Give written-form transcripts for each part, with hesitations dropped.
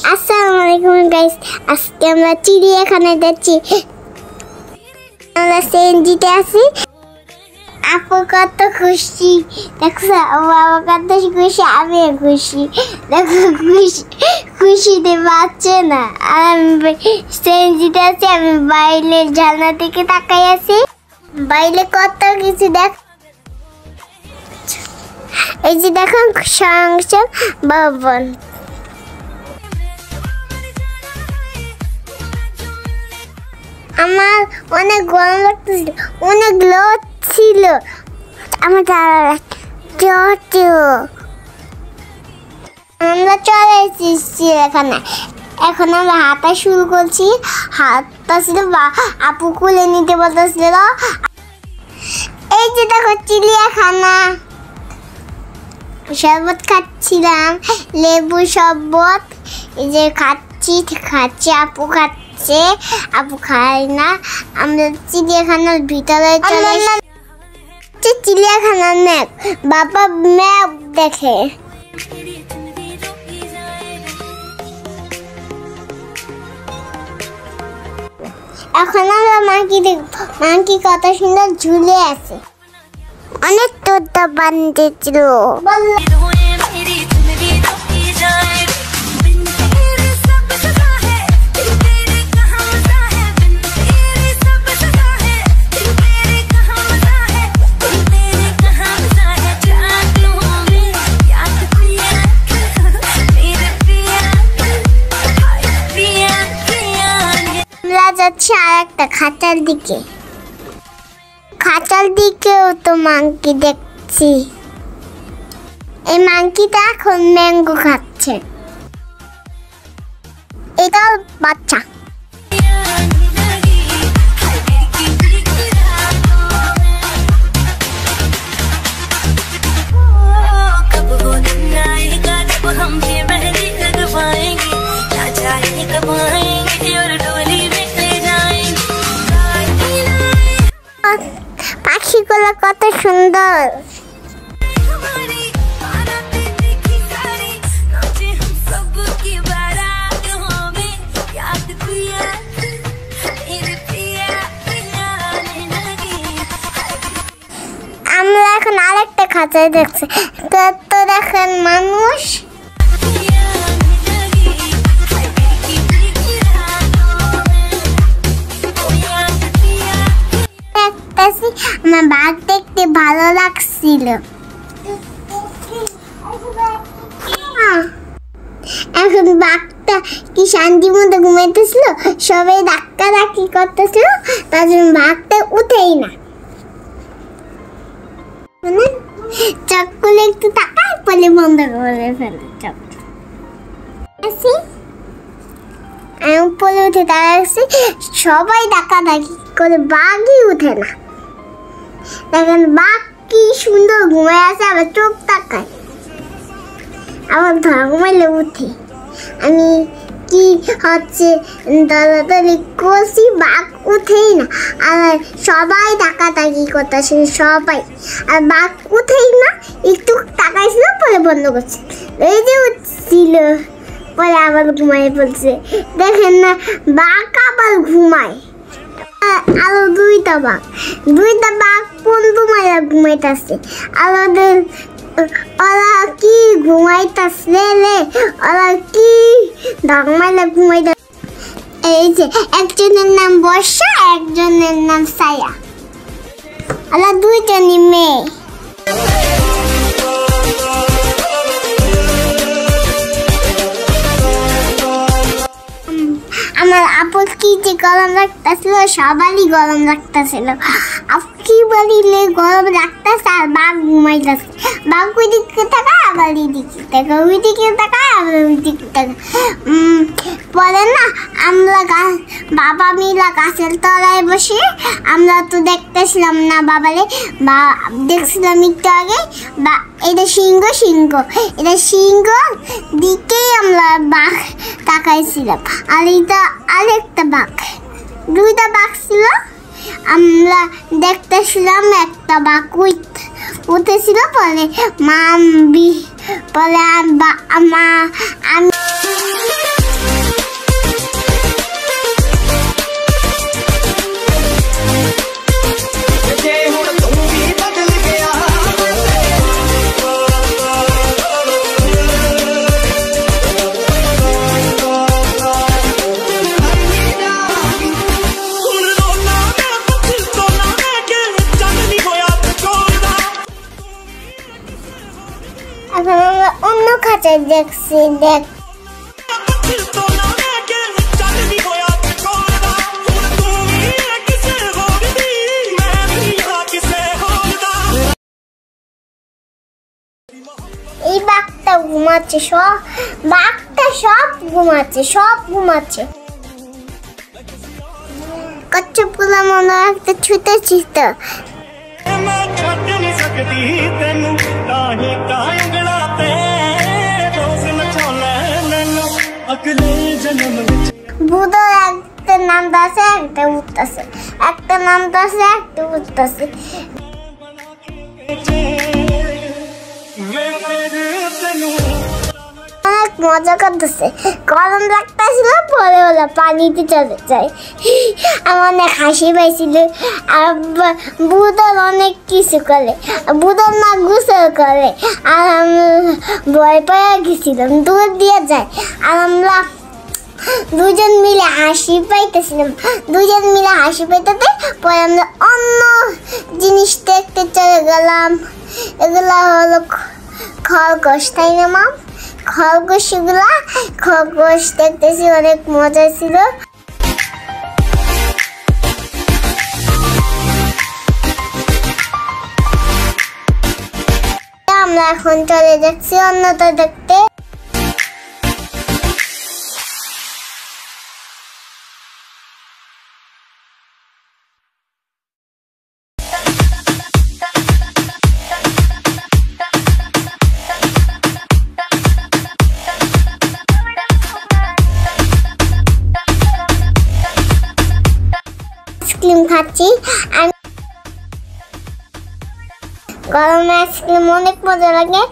আসসালামু আলাইকুম গাইস, আজকে আমরা চিড়িয়াখানায় যাচ্ছি। আমরা সিএনজিতে আছি। আপু কত খুশি, দেখো বাবা কত খুশি, আমিও খুশি। দেখো খুশিতে পাচ্ছে না। আর আমি সিএনজিতে আছি, আমি বাইরের জানলা থেকে তাকাই আছি। বাইরে কত কিছু দেখ, এই যে দেখো সংসদ ভবন। আমার অনেক গরম লাগতেছিল, অনেক লোক ছিল। আমার আমরা চলে এসেছি এখানে। এখন আমরা হাঁটা শুরু করছি। হাঁটটা ছিল আপু খুলে নিতে বলতেছিল। এই যে দেখো চিড়িয়াখানা। শরবত খাচ্ছিলাম, লেবু শরবত। এই যে খাচ্ছি, আপু খাচ্ছে, আপু খায় না। আমরা চিড়িয়াখানার ভিতরে চলে এসেছি। চিড়িয়াখানার ম্যাপ, বাবা ম্যাপ দেখে। এখন আমরা মাংকি দেখব। মাংকি কত সুন্দর ঝুলে আছে, অনেক তোর বানিয়েছিল। যাচ্ছি আর একটা খাঁচার দিকেও তো মাংকি দেখছি। এই মাংকিটা এখন ম্যাঙ্গো খাচ্ছে। এটা বাচ্চা। পাখিগুলো কত সুন্দর। আমরা এখন আরেকটা খাঁচায় দেখছি। তো দেখেন মানুষ। আমার বাঘ দেখতে ভালো লাগছিল। এখন বাঘটা কি শান্তি মতো ঘুমাইতেছিল, সবাই ধাক্কি করতেছিল, তার জন্য বাঘটা উঠেই না। চোখ খুলে একটু তাকায়, পরে বন্ধ করে ফেলে চোখ। আমি উপরে উঠে দাঁড়াচ্ছি, সবাই ধাক্কি করে, বাঘই উঠে না। দেখেন বাঘ কি সুন্দর ঘুমায় আছে, আবার চোখ তাকায়, আবার ঘুমাইলে উঠে। আমি কি হচ্ছে দৌড়াদৌড়ি করছি, বাঘ উঠেই না। আর সবাই ধাক্কি করতেছে, সবাই। আর বাঘ উঠেই না, একটু তাকাইছিল, পরে বন্ধ করছে। এই যে উঠছিল, পরে আবার ঘুমাই পড়ছে। দেখেন না, বাঘ আবার ঘুমায়। আরো দুইটা বাঘ বন্ধু মাইরা ঘুমাইতেছে। আমাদের ওরা কি ঘুমাইতেছে রে, ওরা কি ঢাকমাইলা ঘুমাইতেছে। এই যে একজনের নাম বর্ষা, একজনের নাম ছায়া। ওরা দুইজনই মেয়ে। আমার আপুর কি যে গরম লাগতেছিল, সবারই গরম লাগতেছিল। আপু কি বলিলে গরম লাগতেছে, আর বাঘ ঘুমাইতেছে। বাঘ ওই দিকে তাকায়, আবার এই দিকে তাকায়, ওই দিকে তাকায়, আবার ওই দিকে তাকায়। পরে না আমরা বাবা মিলা গাছের তলায় বসে, আমরা তো দেখতেছিলাম না বাবারে, দেখছিলাম একটু আগে। এটা সিংহ, এটা সিংহ দিকেই আমরা বাঘ তাকাইছিলাম। আর এটা আরেকটা বাঘ, দুইটা বাঘ ছিল। আমরা দেখতেছিলাম, একটা বাঘ উঠেছিল। পরে পরে আমি দেখছি দেখ এই বাঘটা ঘুমাচ্ছে সব ঘুমাচ্ছে কচ্ছপগুলো মনে একটা ছুটেছিস তো বুধর একটা নামতাছে একটা উঠতেছে একটা নামতাছে একটা উঠতেছে অনেক মজা করতেছে গরম লাগতেছিল পরে হলো পানিতে চলে যায় আমার অনেক হাসি পাইছিল আর বুধর অনেক কিছু করে বুধর না গোসল করে আর আমি ভয় পেয়ে গেছিলাম দূর দিয়ে যায় আর আমরা দুজন মিলে হাসি পাইতেছিলাম পরে আমরা অন্য জিনিস দেখতে চলে গেলাম এগুলা হলো খরগোশ তাই না মা খরগোশ দেখতেছি অনেক মজা ছিল আমরা এখন চলে যাচ্ছি অন্যটা দেখতে আইসক্রিম খাচ্ছি আমি গরমে আইসক্রিম অনেক মজা লাগে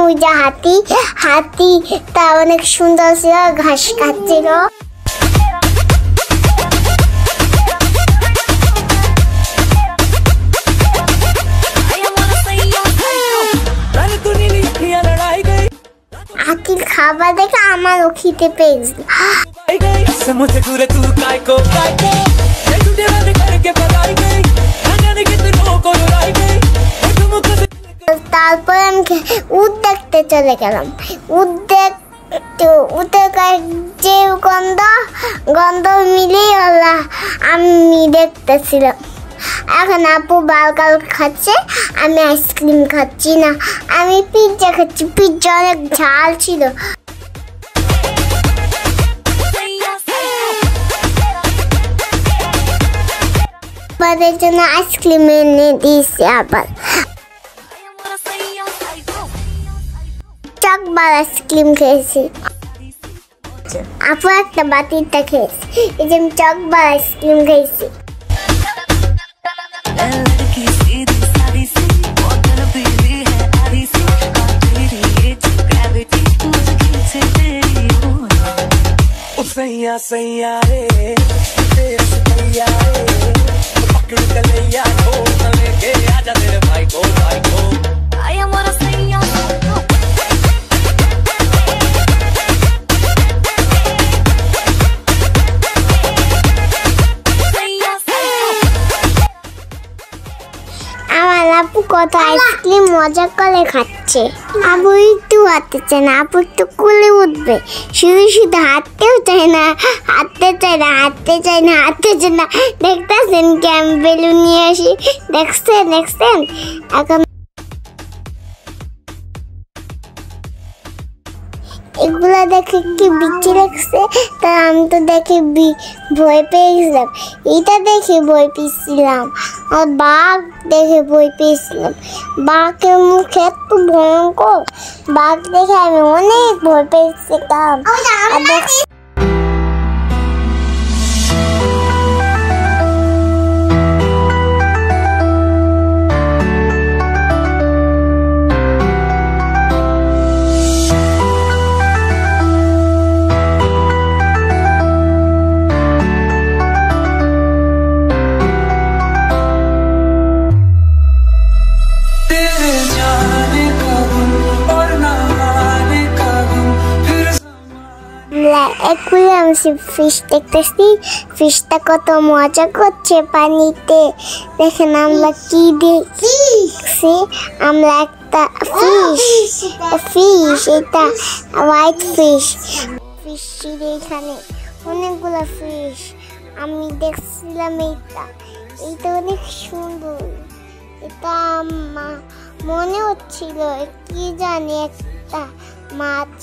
ওই যে হাতিটা অনেক সুন্দর ছিল ঘাস খাচ্ছিল হাতির খাবার দেখে আমারও খিদে পেয়েছিল তারপরে আমি উট দেখতে চলে গেলাম উটের যে গন্ধ মিলেই হলো আমি দেখতেছিলাম এখন আপু বার্গার খাচ্ছে আমি আইসক্রিম খাচ্ছি না আমি পিৎজা খাচ্ছি পিৎজা অনেক ঝাল ছিল আমাদের জন্য আইসক্রিম এনে দিয়েছে আবার চকবার আইসক্রিম খেয়েছি আপু একটা বাটিটা খেয়েছি এই যে আমি চকবার আইসক্রিম খেয়েছি सैया रे तेरे सैया रे पकड़ के ले आ तो लेके आजा तेरे भाई को आई हमारा सैया আমার আপু কত আইসক্রিম মজা করে খাচ্ছে আপু একটু হাঁটতে না আপু একটু কুলে উঠবে শুধু হাঁটতেও চায় না দেখতেছেন কি আমি বেলুন নিয়ে আসি দেখছেন এখন এগুলা দেখে কি বিচি লাগছে তা আমি তো দেখে ভয় পেয়ে গেছিলাম এটা দেখে ভয় পেয়েছিলাম আর বাঘ দেখে ভয় পেয়েছিলাম বাঘের মুখ এত ভয়ঙ্কর বাঘ দেখে আমি অনেক ভয় পেয়েছিলাম একুলে আমি ফিশ দেখতেছি, ফিশটা কত মজা করছে পানিতে। দেখেন আমরা কি দেখছি, আমরা একটা ফিশ, এটা হোয়াইট ফিশ। ফিশের এখানে অনেকগুলো ফিশ আমি দেখছিলাম। এইটা অনেক সুন্দর। এটা মনে হচ্ছিল কি জানি একটা মাছ।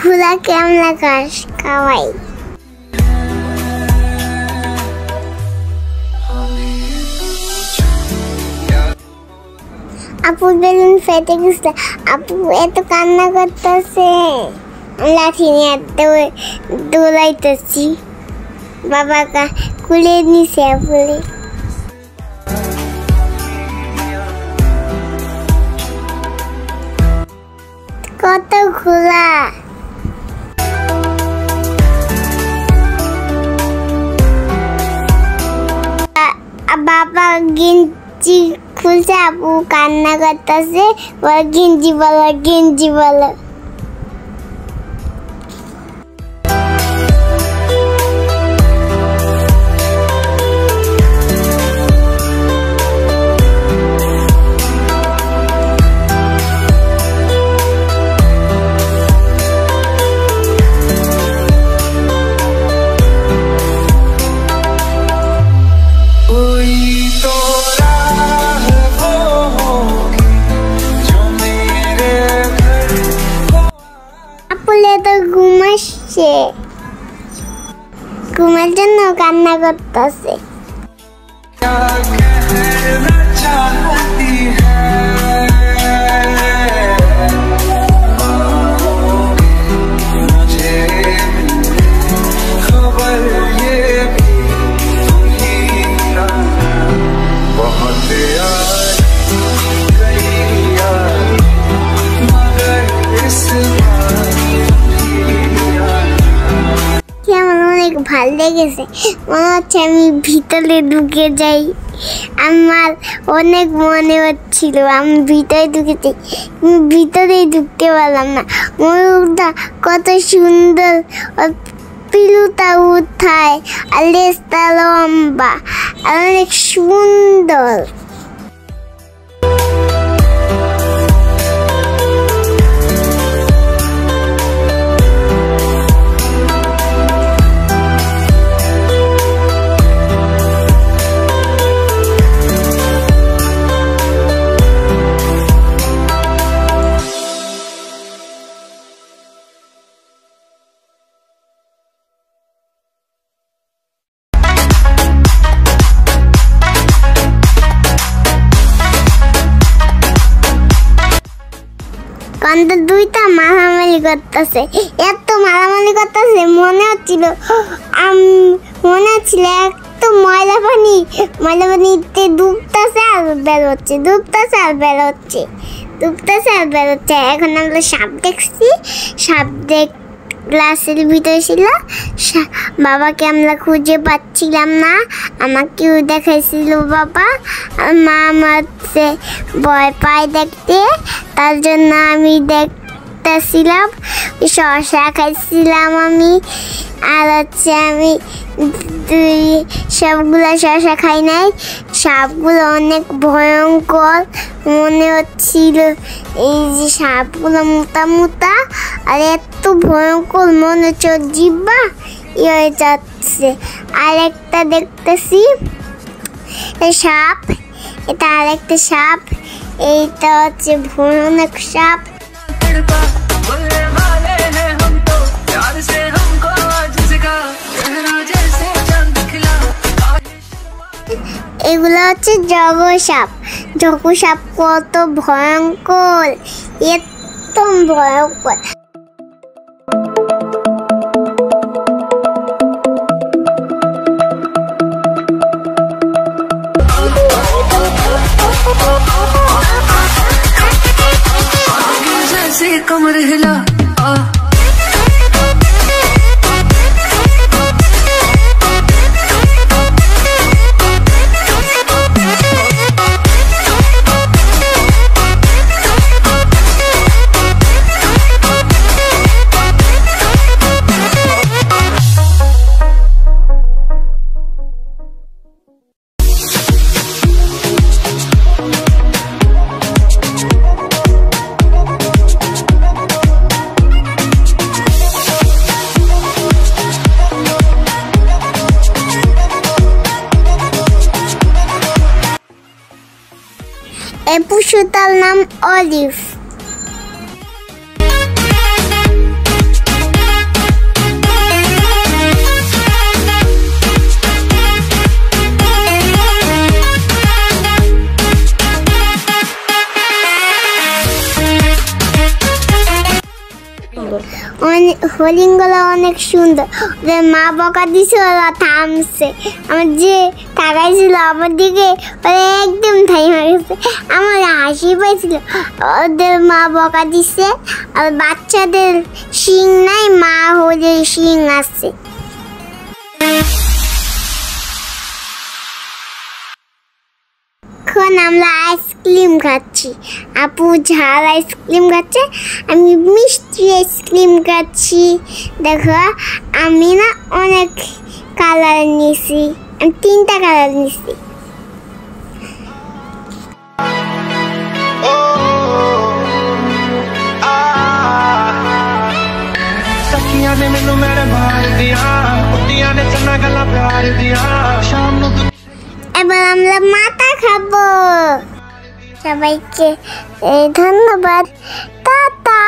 ঘোড়াকে আমরা ঘাস খাওয়াই। আপু বেলুন ফেটে গেছে, আপু এত কান্না করতেছে, লাঠি নিয়ে দৌড়াইতেছি। বাবা কুলে নিছে আপুলে। কত ঘোড়া। বাবা গেঞ্জি খুলছে, আপু কান্না করতেছে, গেঞ্জি বলো গেঞ্জি বলো। ঘুমের জন্য কান্না করতেছে। ভাল লেগেছে, মনে হচ্ছে আমি ভিতরে ঢুকে যাই। আমার অনেক মনে হচ্ছিল আমি ভিতরে ঢুকে যাই, ভিতরেই ঢুকতে পারলাম না। ময়ূরটা কত সুন্দর, পিলুটা উঠায় আর লেজটা লম্বা আর অনেক সুন্দর। দুইটা মারামারি করতেছে, এত মারামারি করতেছে মনে হচ্ছিল এত ময়লা পানিতে ডুবতেছে আর বেরোচ্ছে, ডুবতেছে আর বেরোচ্ছে, ডুবতেছে আর বেরোচ্ছে। এখন আমরা সাপ দেখছি, সাপ গ্লাসের ভিতরে ছিল। বাবাকে আমরা খুঁজে পাচ্ছিলাম না, আমাকেও দেখাইছিল বাবা। মা আমাকে ভয় পায় দেখতে, তার জন্য আমি দেখতেছিলাম। শসা খাইছিলাম আমি, আর আমি সবগুলো শসা খাই নাই। সাপগুলো অনেক ভয়ঙ্কর মনে হচ্ছিল, এই যে সাপগুলো মোটা মোটা আর এত ভয়ঙ্কর, মনে হচ্ছে জিব্বা হয়ে যাচ্ছে। আরেকটা দেখতেছি সাপ, এটা আরেকটা সাপ, এইটা হচ্ছে ভয়ানক সাপ। এগুলো হচ্ছে জগো সাপ। জগো সাপ কত ভয়ঙ্কর, একদম ভয়ঙ্কর। कमर हिला এই পশুটার নাম অলিভ। হরিণগুলো অনেক সুন্দর, ওদের মা বকা দিছে, ওরা থামছে। আমার যে তাকাইছিল আমার দিকে, ওরা একদম থাইমা গেছে। আমার হাসি পাইছিল, ওদের মা বকা দিছে। আর বাচ্চাদের শিং নাই, মা হলে শিং আছে। এখন আমরা আইসক্রিম খাচ্ছি। আপু ঝাল আইসক্রিম খাচ্ছে, আমি মিষ্টি আইসক্রিম খাচ্ছি। দেখো আমি না অনেক কালার নিয়েছি, আমি 3টা কালার নিয়েছি। এবার আমরা মাথা খাবো। সবাইকে ধন্যবাদ, টাটা।